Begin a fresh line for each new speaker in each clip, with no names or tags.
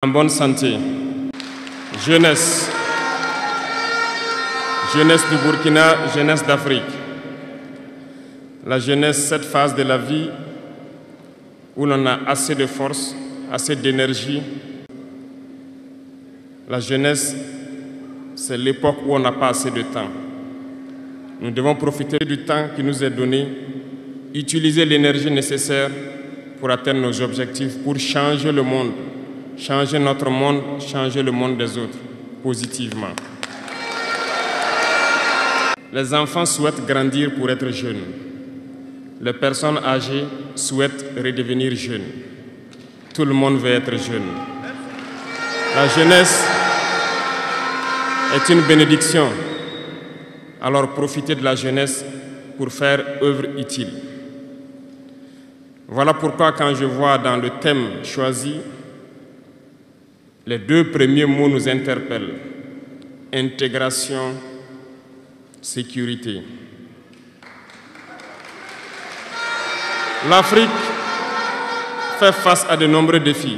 En bonne santé. Jeunesse. Jeunesse du Burkina, jeunesse d'Afrique. La jeunesse, cette phase de la vie où l'on a assez de force, assez d'énergie. La jeunesse, c'est l'époque où on n'a pas assez de temps. Nous devons profiter du temps qui nous est donné, utiliser l'énergie nécessaire pour atteindre nos objectifs, pour changer le monde, changer notre monde, changer le monde des autres, positivement. Les enfants souhaitent grandir pour être jeunes. Les personnes âgées souhaitent redevenir jeunes. Tout le monde veut être jeune. La jeunesse est une bénédiction. Alors profitez de la jeunesse pour faire œuvre utile. Voilà pourquoi quand je vois dans le thème choisi, les deux premiers mots nous interpellent. Intégration, sécurité. L'Afrique fait face à de nombreux défis.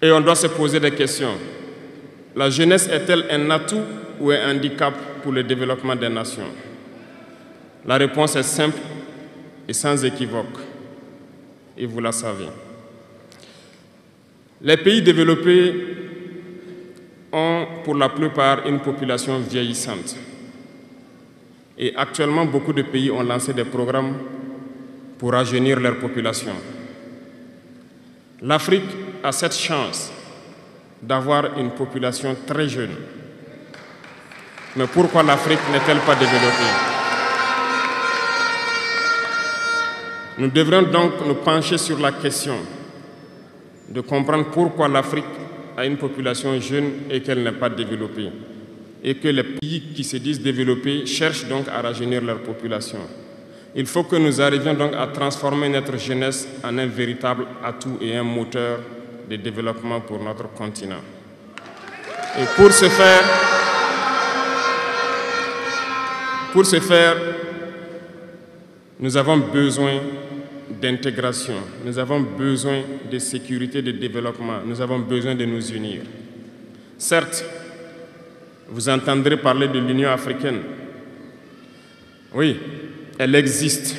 Et on doit se poser des questions. La jeunesse est-elle un atout ou un handicap pour le développement des nations? La réponse est simple et sans équivoque. Et vous la savez. Les pays développés ont pour la plupart une population vieillissante. Et actuellement, beaucoup de pays ont lancé des programmes pour rajeunir leur population. L'Afrique a cette chance d'avoir une population très jeune. Mais pourquoi l'Afrique n'est-elle pas développée? Nous devrions donc nous pencher sur la question de comprendre pourquoi l'Afrique a une population jeune et qu'elle n'est pas développée. Et que les pays qui se disent développés cherchent donc à rajeunir leur population. Il faut que nous arrivions donc à transformer notre jeunesse en un véritable atout et un moteur de développement pour notre continent. Et pour ce faire, nous avons besoin d'intégration, nous avons besoin de sécurité, de développement, nous avons besoin de nous unir. Certes, vous entendrez parler de l'Union africaine. Oui, elle existe.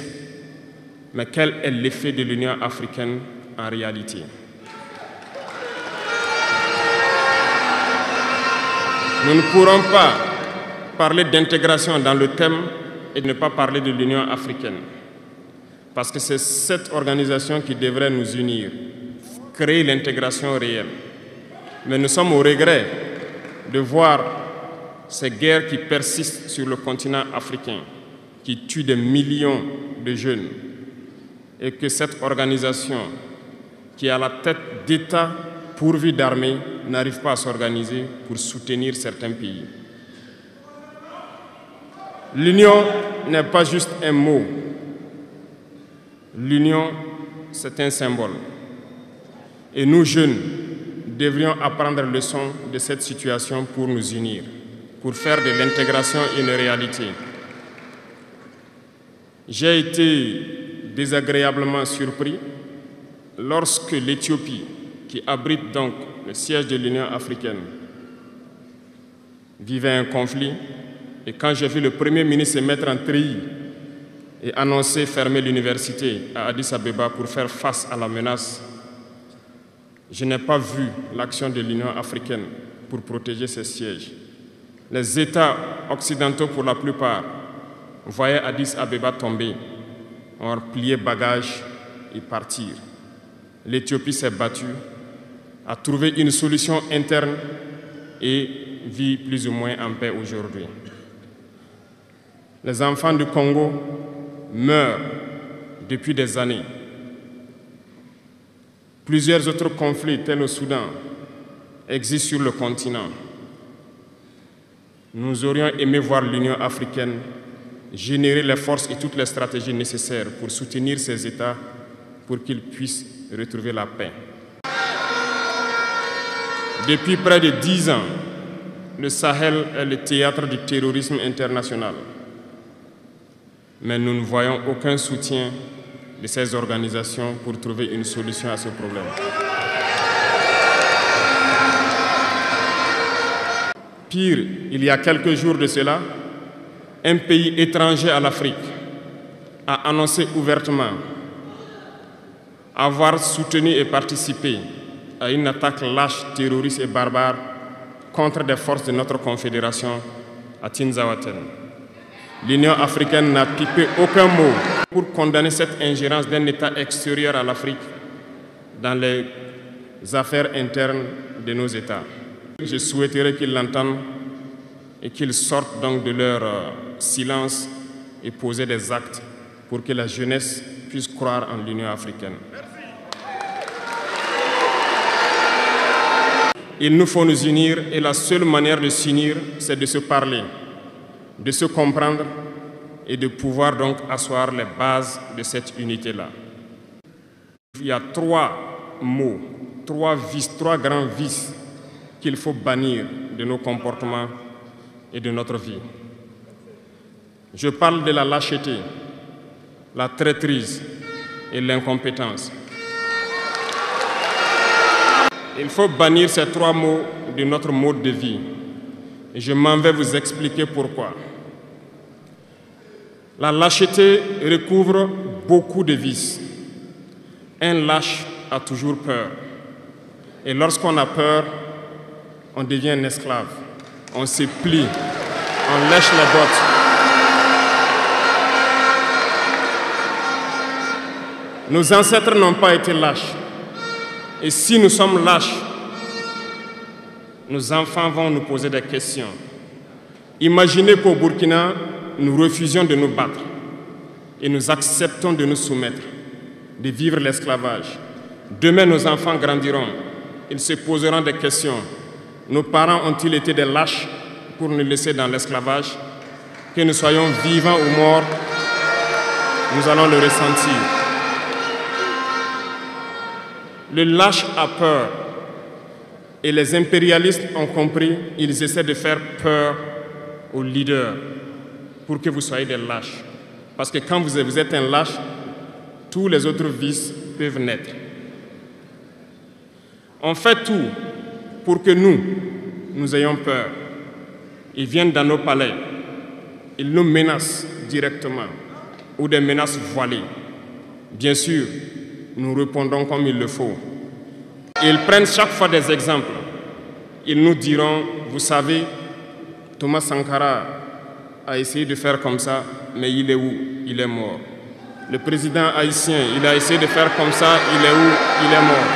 Mais quel est l'effet de l'Union africaine en réalité? Nous ne pourrons pas parler d'intégration dans le thème et ne pas parler de l'Union africaine. Parce que c'est cette organisation qui devrait nous unir, créer l'intégration réelle. Mais nous sommes au regret de voir ces guerres qui persistent sur le continent africain, qui tuent des millions de jeunes, et que cette organisation, qui est à la tête d'États pourvus d'armées, n'arrive pas à s'organiser pour soutenir certains pays. L'union n'est pas juste un mot. L'union, c'est un symbole. Et nous, jeunes, devrions apprendre leçon de cette situation pour nous unir, pour faire de l'intégration une réalité. J'ai été désagréablement surpris lorsque l'Éthiopie, qui abrite donc le siège de l'Union africaine, vivait un conflit. Et quand j'ai vu le Premier ministre se mettre en treillis et annoncer fermer l'université à Addis Abeba pour faire face à la menace, je n'ai pas vu l'action de l'Union africaine pour protéger ces sièges. Les États occidentaux, pour la plupart, voyaient Addis Abeba tomber, ont plié bagages et partir. L'Éthiopie s'est battue, a trouvé une solution interne et vit plus ou moins en paix aujourd'hui. Les enfants du Congo meurent depuis des années. Plusieurs autres conflits, tels au Soudan, existent sur le continent. Nous aurions aimé voir l'Union africaine générer les forces et toutes les stratégies nécessaires pour soutenir ces États pour qu'ils puissent retrouver la paix. Depuis près de 10 ans, le Sahel est le théâtre du terrorisme international. Mais nous ne voyons aucun soutien de ces organisations pour trouver une solution à ce problème. Pire, il y a quelques jours de cela, un pays étranger à l'Afrique a annoncé ouvertement avoir soutenu et participé à une attaque lâche, terroriste et barbare contre des forces de notre confédération à Tinzaouaten. L'Union africaine n'a pipé aucun mot pour condamner cette ingérence d'un État extérieur à l'Afrique dans les affaires internes de nos États. Je souhaiterais qu'ils l'entendent et qu'ils sortent donc de leur silence et poser des actes pour que la jeunesse puisse croire en l'Union africaine. Il nous faut nous unir et la seule manière de s'unir, c'est de se parler, de se comprendre et de pouvoir donc asseoir les bases de cette unité-là. Il y a trois mots, trois grands vices qu'il faut bannir de nos comportements et de notre vie. Je parle de la lâcheté, la traîtrise et l'incompétence. Il faut bannir ces trois mots de notre mode de vie. Et je m'en vais vous expliquer pourquoi. La lâcheté recouvre beaucoup de vices. Un lâche a toujours peur. Et lorsqu'on a peur, on devient un esclave. On se plie, on lèche les bottes. Nos ancêtres n'ont pas été lâches. Et si nous sommes lâches, nos enfants vont nous poser des questions. Imaginez qu'au Burkina, nous refusions de nous battre et nous acceptons de nous soumettre, de vivre l'esclavage. Demain, nos enfants grandiront. Ils se poseront des questions. Nos parents ont-ils été des lâches pour nous laisser dans l'esclavage? Que nous soyons vivants ou morts, nous allons le ressentir. Le lâche a peur et les impérialistes ont compris, ils essaient de faire peur aux leaders pour que vous soyez des lâches. Parce que quand vous êtes un lâche, tous les autres vices peuvent naître. On fait tout pour que nous ayons peur. Ils viennent dans nos palais, ils nous menacent directement ou des menaces voilées. Bien sûr, nous répondons comme il le faut. Ils prennent chaque fois des exemples. Ils nous diront, vous savez, Thomas Sankara a essayé de faire comme ça, mais il est où? Il est mort. Le président haïtien, il a essayé de faire comme ça, il est où? Il est mort.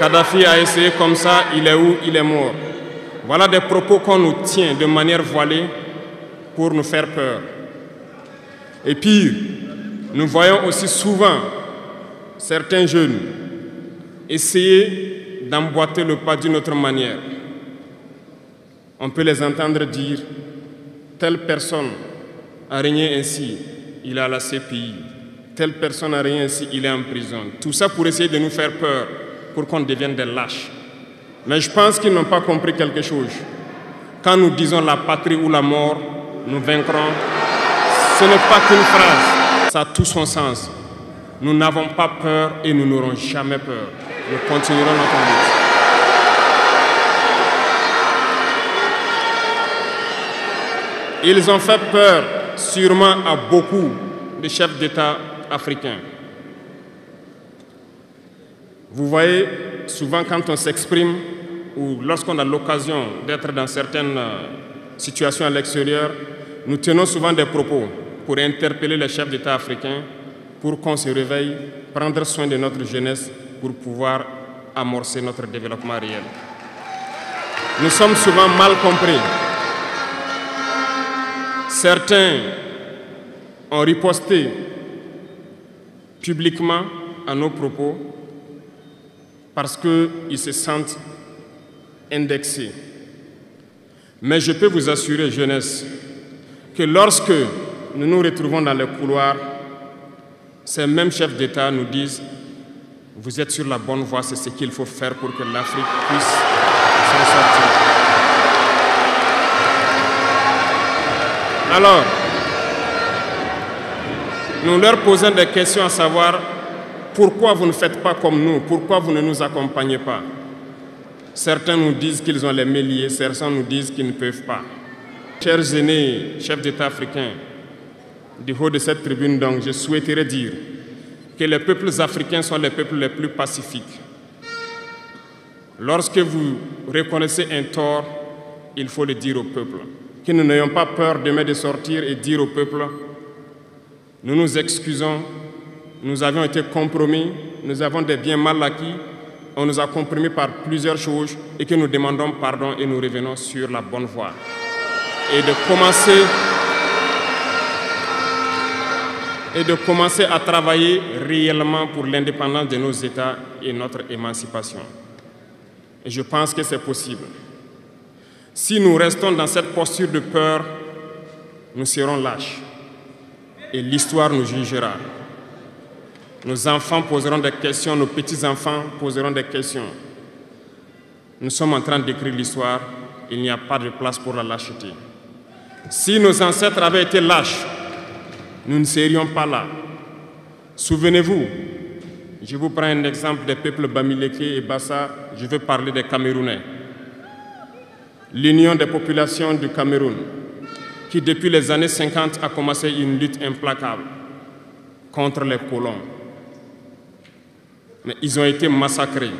Kadhafi a essayé comme ça, il est où? Il est mort. Voilà des propos qu'on nous tient de manière voilée pour nous faire peur. Et pire, nous voyons aussi souvent certains jeunes essayer d'emboîter le pas d'une autre manière. On peut les entendre dire « telle personne a régné ainsi, il est à la CPI. Telle personne a régné ainsi, il est en prison. » Tout ça pour essayer de nous faire peur, pour qu'on devienne des lâches. Mais je pense qu'ils n'ont pas compris quelque chose. Quand nous disons la patrie ou la mort, nous vaincrons, ce n'est pas qu'une phrase. Ça a tout son sens. Nous n'avons pas peur et nous n'aurons jamais peur. Nous continuerons notre lutte. Ils ont fait peur sûrement à beaucoup de chefs d'État africains. Vous voyez, souvent quand on s'exprime ou lorsqu'on a l'occasion d'être dans certaines situations à l'extérieur, nous tenons souvent des propos pour interpeller les chefs d'État africains pour qu'on se réveille, prendre soin de notre jeunesse pour pouvoir amorcer notre développement réel. Nous sommes souvent mal compris. Certains ont riposté publiquement à nos propos parce qu'ils se sentent indexés. Mais je peux vous assurer, jeunesse, que lorsque nous nous retrouvons dans les couloirs, ces mêmes chefs d'État nous disent « Vous êtes sur la bonne voie, c'est ce qu'il faut faire pour que l'Afrique puisse s'en sortir. » Alors, Nous leur posons des questions à savoir pourquoi vous ne faites pas comme nous, pourquoi vous ne nous accompagnez pas. Certains nous disent qu'ils ont les mains liées, certains nous disent qu'ils ne peuvent pas. Chers aînés, chefs d'État africains, du haut de cette tribune, donc, je souhaiterais dire que les peuples africains sont les peuples les plus pacifiques. Lorsque vous reconnaissez un tort, il faut le dire au peuple. Que nous n'ayons pas peur demain de sortir et dire au peuple, nous nous excusons, nous avions été compromis, nous avons des biens mal acquis, on nous a compromis par plusieurs choses et que nous demandons pardon et nous revenons sur la bonne voie. Et de commencer à travailler réellement pour l'indépendance de nos États et notre émancipation. Et je pense que c'est possible. Si nous restons dans cette posture de peur, nous serons lâches. Et l'histoire nous jugera. Nos enfants poseront des questions, nos petits-enfants poseront des questions. Nous sommes en train d'écrire l'histoire, il n'y a pas de place pour la lâcheté. Si nos ancêtres avaient été lâches, nous ne serions pas là. Souvenez-vous, je vous prends un exemple des peuples Bamileke et Bassa, je veux parler des Camerounais. L'Union des populations du Cameroun, qui depuis les années 50 a commencé une lutte implacable contre les colons. Mais ils ont été massacrés.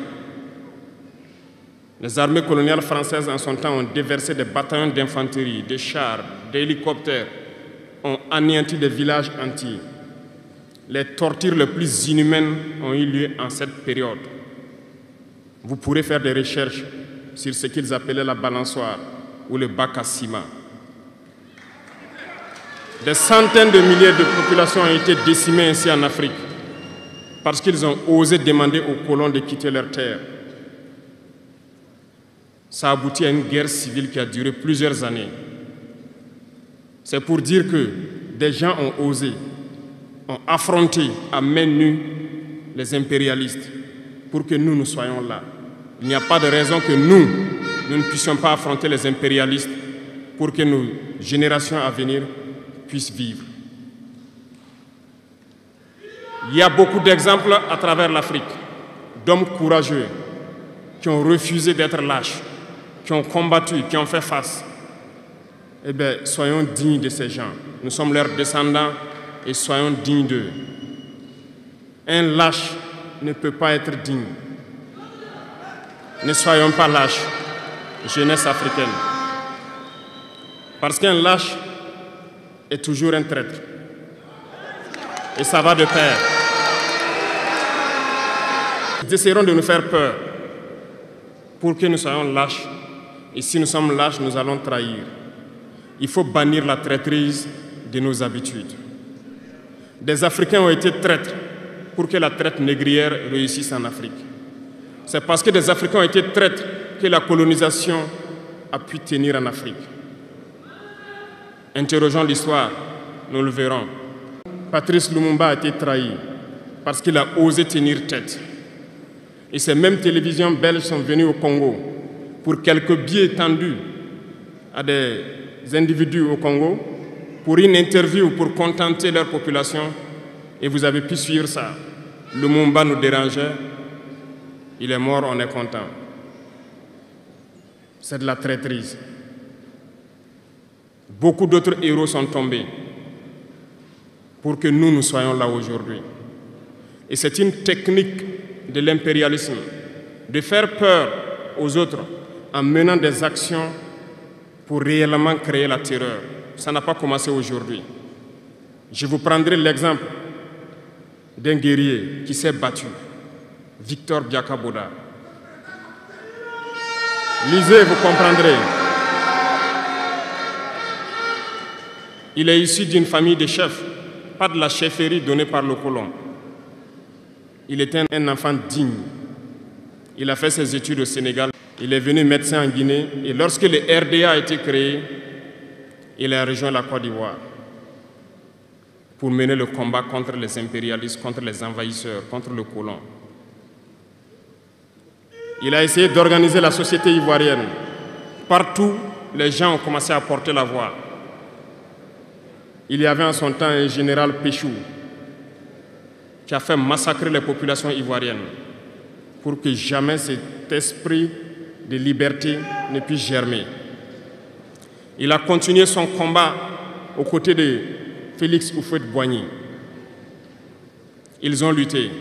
Les armées coloniales françaises en son temps ont déversé des bataillons d'infanterie, des chars, des hélicoptères, ont anéanti des villages entiers. Les tortures les plus inhumaines ont eu lieu en cette période. Vous pourrez faire des recherches sur ce qu'ils appelaient la balançoire ou le bac à ciment. Des centaines de milliers de populations ont été décimées ainsi en Afrique parce qu'ils ont osé demander aux colons de quitter leur terre. Ça a abouti à une guerre civile qui a duré plusieurs années. C'est pour dire que des gens ont osé, ont affronté à main nue les impérialistes pour que nous soyons là. Il n'y a pas de raison que nous ne puissions pas affronter les impérialistes pour que nos générations à venir puissent vivre. Il y a beaucoup d'exemples à travers l'Afrique d'hommes courageux qui ont refusé d'être lâches, qui ont combattu, qui ont fait face. Eh bien, soyons dignes de ces gens. Nous sommes leurs descendants et soyons dignes d'eux. Un lâche ne peut pas être digne. Ne soyons pas lâches, jeunesse africaine. Parce qu'un lâche est toujours un traître. Et ça va de pair. Ils essaieront de nous faire peur pour que nous soyons lâches. Et si nous sommes lâches, nous allons trahir. Il faut bannir la traîtrise de nos habitudes. Des Africains ont été traîtres pour que la traite négrière réussisse en Afrique. C'est parce que des Africains ont été traîtres que la colonisation a pu tenir en Afrique. Interrogeons l'histoire, nous le verrons. Patrice Lumumba a été trahi parce qu'il a osé tenir tête. Et ces mêmes télévisions belges sont venues au Congo pour quelques billets tendus à des individus au Congo pour une interview pour contenter leur population. Et vous avez pu suivre ça. Lumumba nous dérangeait. Il est mort, on est content. C'est de la traîtrise. Beaucoup d'autres héros sont tombés pour que nous soyons là aujourd'hui. Et c'est une technique de l'impérialisme, de faire peur aux autres en menant des actions pour réellement créer la terreur. Ça n'a pas commencé aujourd'hui. Je vous prendrai l'exemple d'un guerrier qui s'est battu, Victor Biakaboda. Lisez, vous comprendrez. Il est issu d'une famille de chefs, pas de la chefferie donnée par le colon. Il était un enfant digne. Il a fait ses études au Sénégal. Il est venu médecin en Guinée. Et lorsque le RDA a été créé, il a rejoint la Côte d'Ivoire pour mener le combat contre les impérialistes, contre les envahisseurs, contre le colon. Il a essayé d'organiser la société ivoirienne. Partout, les gens ont commencé à porter la voix. Il y avait en son temps un général Péchou qui a fait massacrer les populations ivoiriennes pour que jamais cet esprit de liberté ne puisse germer. Il a continué son combat aux côtés de Félix Houphouët-Boigny. Ils ont lutté,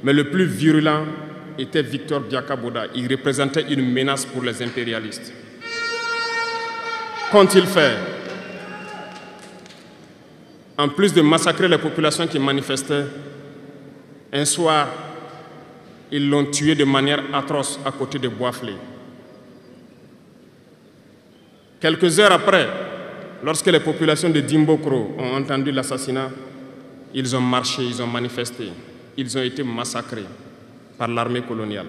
mais le plus virulent était Victor Biakaboda. Il représentait une menace pour les impérialistes. Qu'ont-ils fait? En plus de massacrer les populations qui manifestaient, un soir, ils l'ont tué de manière atroce à côté de Boisflé. Quelques heures après, lorsque les populations de Dimbokro ont entendu l'assassinat, ils ont marché, ils ont manifesté, ils ont été massacrés par l'armée coloniale.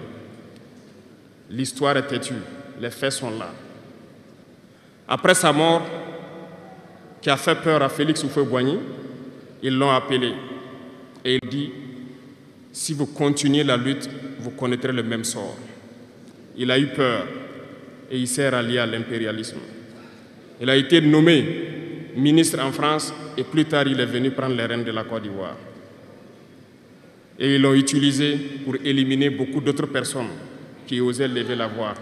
L'histoire est têtue, les faits sont là. Après sa mort, qui a fait peur à Félix Houphouët-Boigny, ils l'ont appelé et il dit: si vous continuez la lutte, vous connaîtrez le même sort. Il a eu peur et il s'est rallié à l'impérialisme. Il a été nommé ministre en France et plus tard il est venu prendre les rênes de la Côte d'Ivoire. Et ils l'ont utilisé pour éliminer beaucoup d'autres personnes qui osaient lever la voix.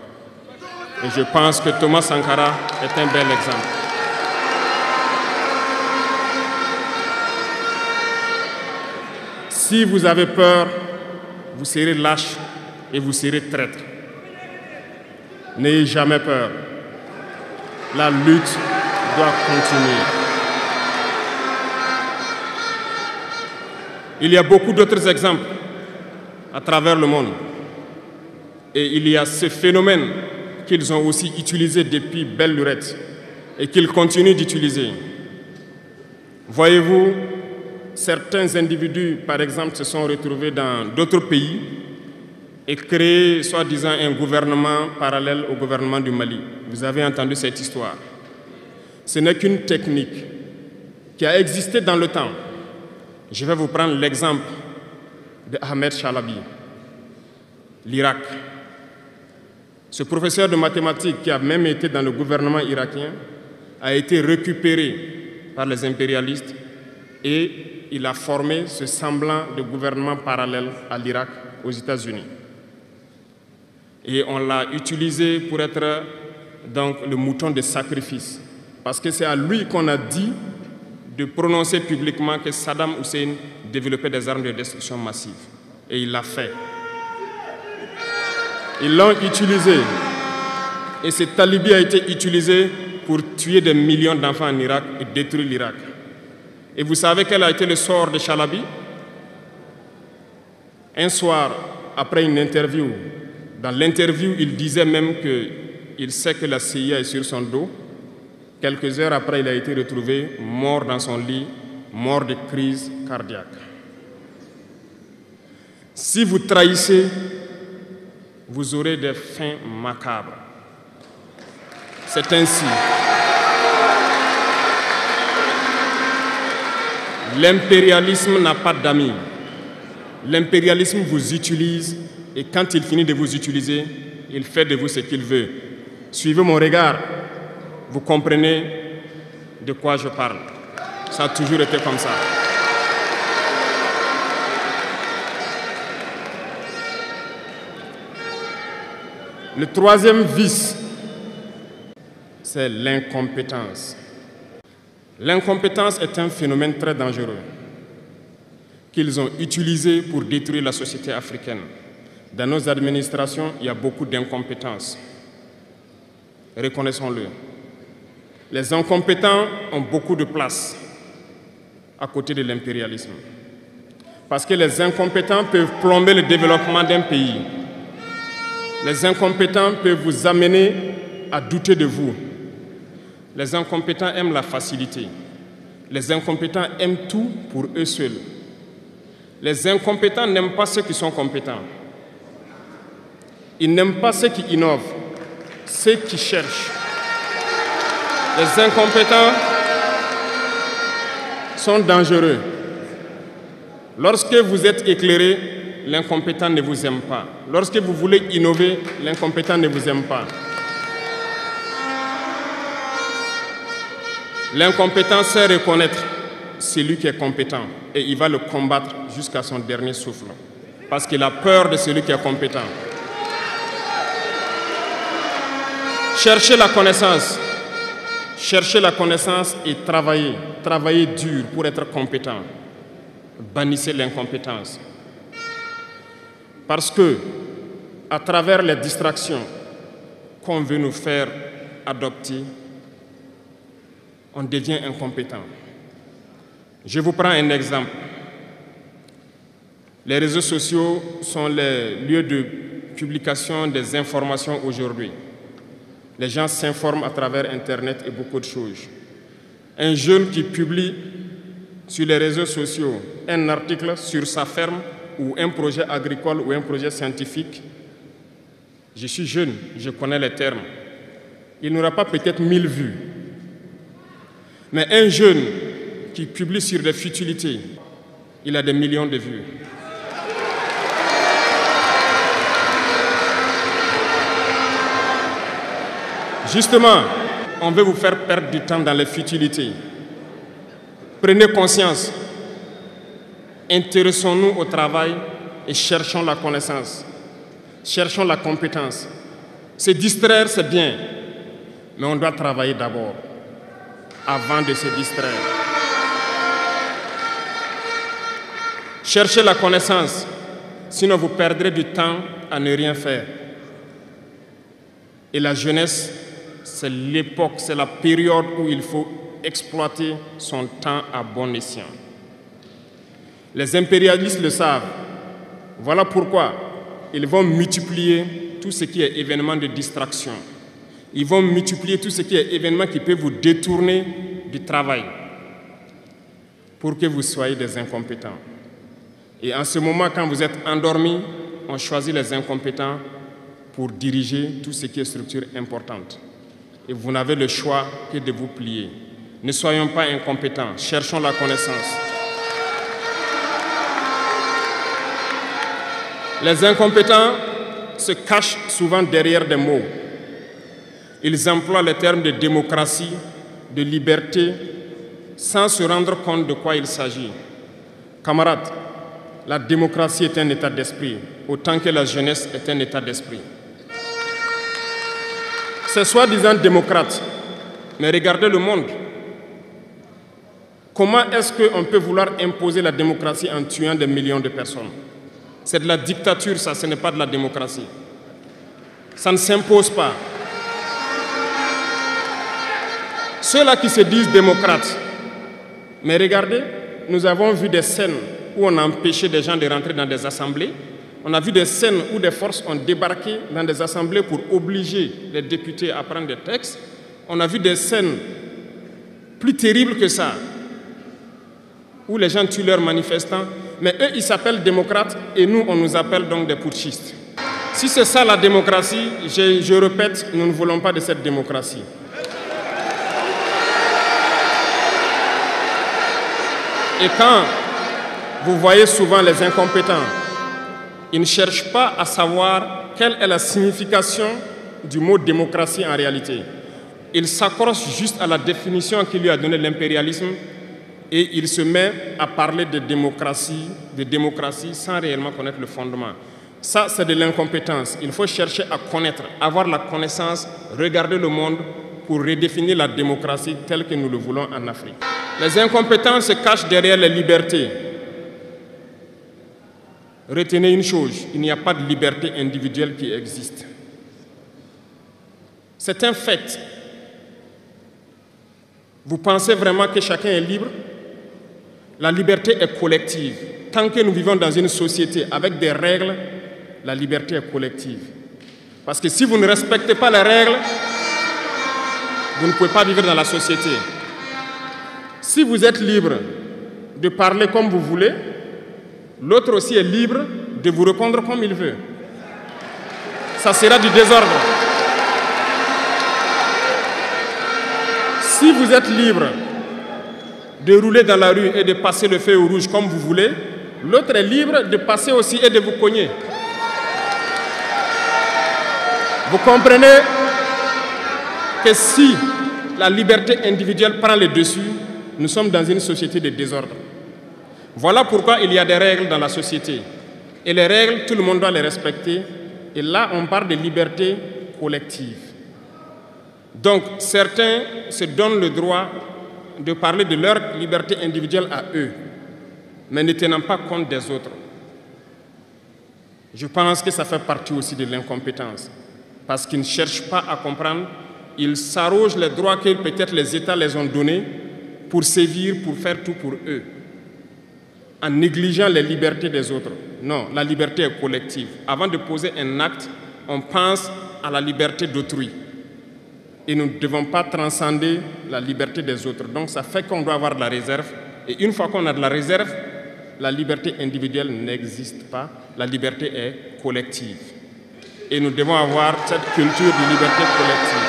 Et je pense que Thomas Sankara est un bel exemple. Si vous avez peur, vous serez lâche et vous serez traître. N'ayez jamais peur. La lutte doit continuer. Il y a beaucoup d'autres exemples à travers le monde. Et il y a ce phénomène qu'ils ont aussi utilisé depuis belle lurette et qu'ils continuent d'utiliser. Voyez-vous, certains individus, par exemple, se sont retrouvés dans d'autres pays et créé, soi-disant, un gouvernement parallèle au gouvernement du Mali. Vous avez entendu cette histoire. Ce n'est qu'une technique qui a existé dans le temps. Je vais vous prendre l'exemple de Ahmed Chalabi, l'Irak. Ce professeur de mathématiques qui a même été dans le gouvernement irakien a été récupéré par les impérialistes et il a formé ce semblant de gouvernement parallèle à l'Irak, aux États-Unis. Et on l'a utilisé pour être donc le mouton de sacrifice. Parce que c'est à lui qu'on a dit de prononcer publiquement que Saddam Hussein développait des armes de destruction massive. Et il l'a fait. Ils l'ont utilisé. Et cet alibi a été utilisé pour tuer des millions d'enfants en Irak et détruire l'Irak. Et vous savez quel a été le sort de Chalabi? Un soir, après une interview, dans l'interview, il disait même qu'il sait que la CIA est sur son dos. Quelques heures après, il a été retrouvé mort dans son lit, mort de crise cardiaque. Si vous trahissez, vous aurez des fins macabres. C'est ainsi. L'impérialisme n'a pas d'amis. L'impérialisme vous utilise et quand il finit de vous utiliser, il fait de vous ce qu'il veut. Suivez mon regard, vous comprenez de quoi je parle. Ça a toujours été comme ça. Le troisième vice, c'est l'incompétence. L'incompétence est un phénomène très dangereux qu'ils ont utilisé pour détruire la société africaine. Dans nos administrations, il y a beaucoup d'incompétence. Reconnaissons-le. Les incompétents ont beaucoup de place à côté de l'impérialisme. Parce que les incompétents peuvent plomber le développement d'un pays. Les incompétents peuvent vous amener à douter de vous. Les incompétents aiment la facilité. Les incompétents aiment tout pour eux seuls. Les incompétents n'aiment pas ceux qui sont compétents. Ils n'aiment pas ceux qui innovent, ceux qui cherchent. Les incompétents sont dangereux. Lorsque vous êtes éclairé, l'incompétent ne vous aime pas. Lorsque vous voulez innover, l'incompétent ne vous aime pas. L'incompétent sait reconnaître celui qui est compétent et il va le combattre jusqu'à son dernier souffle, parce qu'il a peur de celui qui est compétent. Cherchez la connaissance et travaillez dur pour être compétent. Bannissez l'incompétence. Parce que, à travers les distractions qu'on veut nous faire adopter, on devient incompétent. Je vous prends un exemple. Les réseaux sociaux sont les lieux de publication des informations aujourd'hui. Les gens s'informent à travers Internet et beaucoup de choses. Un jeune qui publie sur les réseaux sociaux un article sur sa ferme ou un projet agricole ou un projet scientifique, je suis jeune, je connais les termes. Il n'aura pas peut-être 1000 vues. Mais un jeune qui publie sur des futilités, il a des millions de vues. Justement, on veut vous faire perdre du temps dans les futilités. Prenez conscience. Intéressons-nous au travail et cherchons la connaissance. Cherchons la compétence. Se distraire, c'est bien, mais on doit travailler d'abord, avant de se distraire. Cherchez la connaissance, sinon vous perdrez du temps à ne rien faire. Et la jeunesse, c'est l'époque, c'est la période où il faut exploiter son temps à bon escient. Les impérialistes le savent. Voilà pourquoi ils vont multiplier tout ce qui est événement de distraction. Ils vont multiplier tout ce qui est événement qui peut vous détourner du travail pour que vous soyez des incompétents. Et en ce moment, quand vous êtes endormis, on choisit les incompétents pour diriger tout ce qui est structure importante. Et vous n'avez le choix que de vous plier. Ne soyons pas incompétents, cherchons la connaissance. Les incompétents se cachent souvent derrière des mots. Ils emploient les termes de démocratie, de liberté, sans se rendre compte de quoi il s'agit. Camarades, la démocratie est un état d'esprit, autant que la jeunesse est un état d'esprit. C'est soi-disant démocrate, mais regardez le monde. Comment est-ce qu'on peut vouloir imposer la démocratie en tuant des millions de personnes? C'est de la dictature, ça, ce n'est pas de la démocratie. Ça ne s'impose pas. Ceux-là qui se disent démocrates, mais regardez, nous avons vu des scènes où on a empêché des gens de rentrer dans des assemblées. On a vu des scènes où des forces ont débarqué dans des assemblées pour obliger les députés à prendre des textes. On a vu des scènes plus terribles que ça, où les gens tuent leurs manifestants. Mais eux, ils s'appellent démocrates et nous, on nous appelle donc des putschistes. Si c'est ça la démocratie, je répète, nous ne voulons pas de cette démocratie. Et quand vous voyez souvent les incompétents, ils ne cherchent pas à savoir quelle est la signification du mot démocratie en réalité. Ils s'accrochent juste à la définition qu'il lui a donnée l'impérialisme et il se met à parler de démocratie sans réellement connaître le fondement. Ça, c'est de l'incompétence. Il faut chercher à connaître, avoir la connaissance, regarder le monde pour redéfinir la démocratie telle que nous le voulons en Afrique. Les incompétents se cachent derrière les libertés. Retenez une chose, il n'y a pas de liberté individuelle qui existe. C'est un fait. Vous pensez vraiment que chacun est libre? La liberté est collective. Tant que nous vivons dans une société avec des règles, la liberté est collective. Parce que si vous ne respectez pas les règles, vous ne pouvez pas vivre dans la société. Si vous êtes libre de parler comme vous voulez, l'autre aussi est libre de vous répondre comme il veut. Ça sera du désordre. Si vous êtes libre de rouler dans la rue et de passer le feu au rouge comme vous voulez, l'autre est libre de passer aussi et de vous cogner. Vous comprenez que si la liberté individuelle prend le dessus, nous sommes dans une société de désordre. Voilà pourquoi il y a des règles dans la société. Et les règles, tout le monde doit les respecter. Et là, on parle de liberté collective. Donc, certains se donnent le droit de parler de leur liberté individuelle à eux, mais ne tenant pas compte des autres. Je pense que ça fait partie aussi de l'incompétence, parce qu'ils ne cherchent pas à comprendre, ils s'arrogent les droits que peut-être les États les ont donnés pour sévir, pour faire tout pour eux, en négligeant les libertés des autres. Non, la liberté est collective. Avant de poser un acte, on pense à la liberté d'autrui. Et nous ne devons pas transcender la liberté des autres. Donc ça fait qu'on doit avoir de la réserve. Et une fois qu'on a de la réserve, la liberté individuelle n'existe pas. La liberté est collective. Et nous devons avoir cette culture de liberté collective.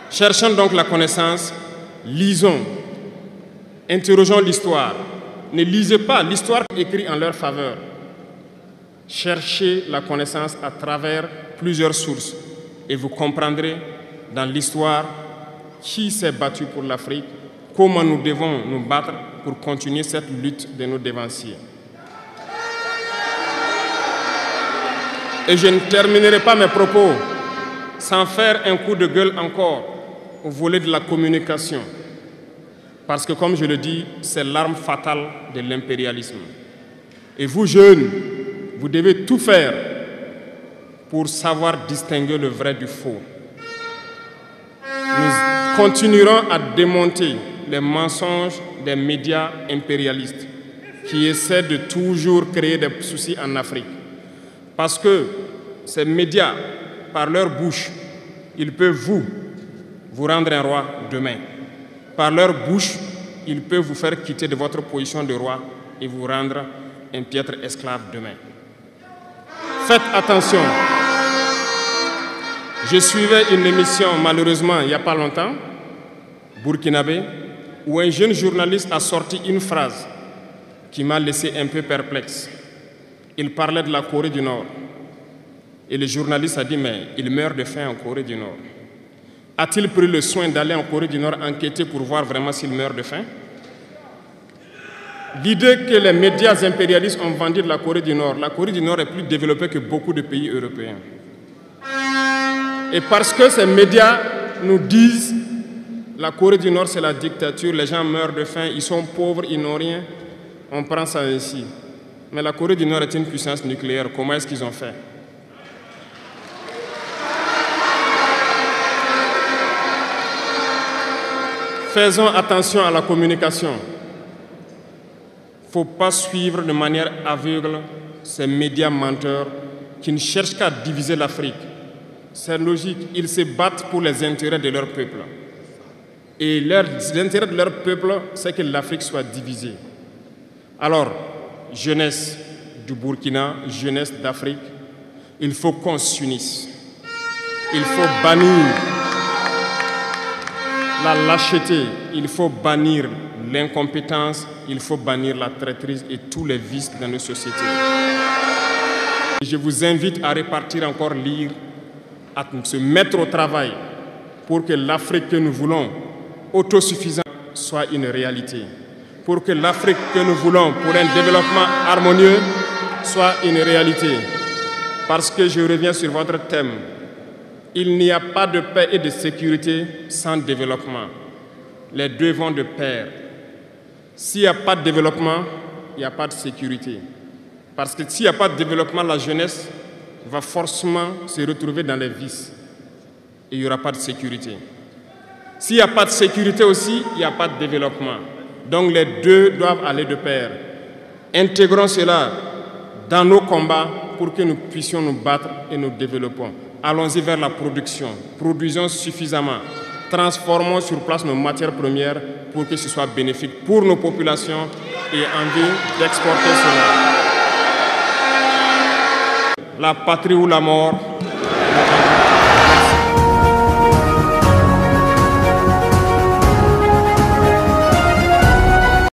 Cherchons donc la connaissance, lisons, interrogeons l'histoire. Ne lisez pas l'histoire écrite en leur faveur. Cherchez la connaissance à travers plusieurs sources et vous comprendrez dans l'histoire qui s'est battu pour l'Afrique, comment nous devons nous battre pour continuer cette lutte de nos dévanciers. Et je ne terminerai pas mes propos sans faire un coup de gueule encore au volet de la communication. Parce que, comme je le dis, c'est l'arme fatale de l'impérialisme. Et vous, jeunes, vous devez tout faire pour savoir distinguer le vrai du faux. Nous continuerons à démonter les mensonges des médias impérialistes qui essaient de toujours créer des soucis en Afrique. Parce que ces médias, par leur bouche, ils peuvent vous rendre un roi demain. Par leur bouche, ils peuvent vous faire quitter de votre position de roi et vous rendre un piètre esclave demain. Faites attention. Je suivais une émission, malheureusement, il n'y a pas longtemps, burkinabé, où un jeune journaliste a sorti une phrase qui m'a laissé un peu perplexe. Il parlait de la Corée du Nord. Et le journaliste a dit, mais il meurt de faim en Corée du Nord. A-t-il pris le soin d'aller en Corée du Nord enquêter pour voir vraiment s'il meurt de faim? L'idée que les médias impérialistes ont vendu de la Corée du Nord est plus développée que beaucoup de pays européens. Et parce que ces médias nous disent la Corée du Nord c'est la dictature, les gens meurent de faim, ils sont pauvres, ils n'ont rien, on prend ça ainsi. Mais la Corée du Nord est une puissance nucléaire, comment est-ce qu'ils ont fait? Faisons attention à la communication. Il ne faut pas suivre de manière aveugle ces médias menteurs qui ne cherchent qu'à diviser l'Afrique. C'est logique, ils se battent pour les intérêts de leur peuple. Et l'intérêt de leur peuple, c'est que l'Afrique soit divisée. Alors, jeunesse du Burkina, jeunesse d'Afrique, il faut qu'on s'unisse. Il faut bannir la lâcheté, il faut bannir l'incompétence, il faut bannir la traîtrise et tous les vices dans nos sociétés. Je vous invite à repartir encore lire, à se mettre au travail pour que l'Afrique que nous voulons, autosuffisante, soit une réalité. Pour que l'Afrique que nous voulons pour un développement harmonieux soit une réalité. Parce que je reviens sur votre thème. Il n'y a pas de paix et de sécurité sans développement. Les deux vont de pair. S'il n'y a pas de développement, il n'y a pas de sécurité. Parce que s'il n'y a pas de développement, la jeunesse va forcément se retrouver dans les vices. Et il n'y aura pas de sécurité. S'il n'y a pas de sécurité aussi, il n'y a pas de développement. Donc les deux doivent aller de pair. Intégrons cela dans nos combats pour que nous puissions nous battre et nous développons. Allons-y vers la production. Produisons suffisamment. Transformons sur place nos matières premières pour que ce soit bénéfique pour nos populations et envie d'exporter cela. La patrie ou la mort.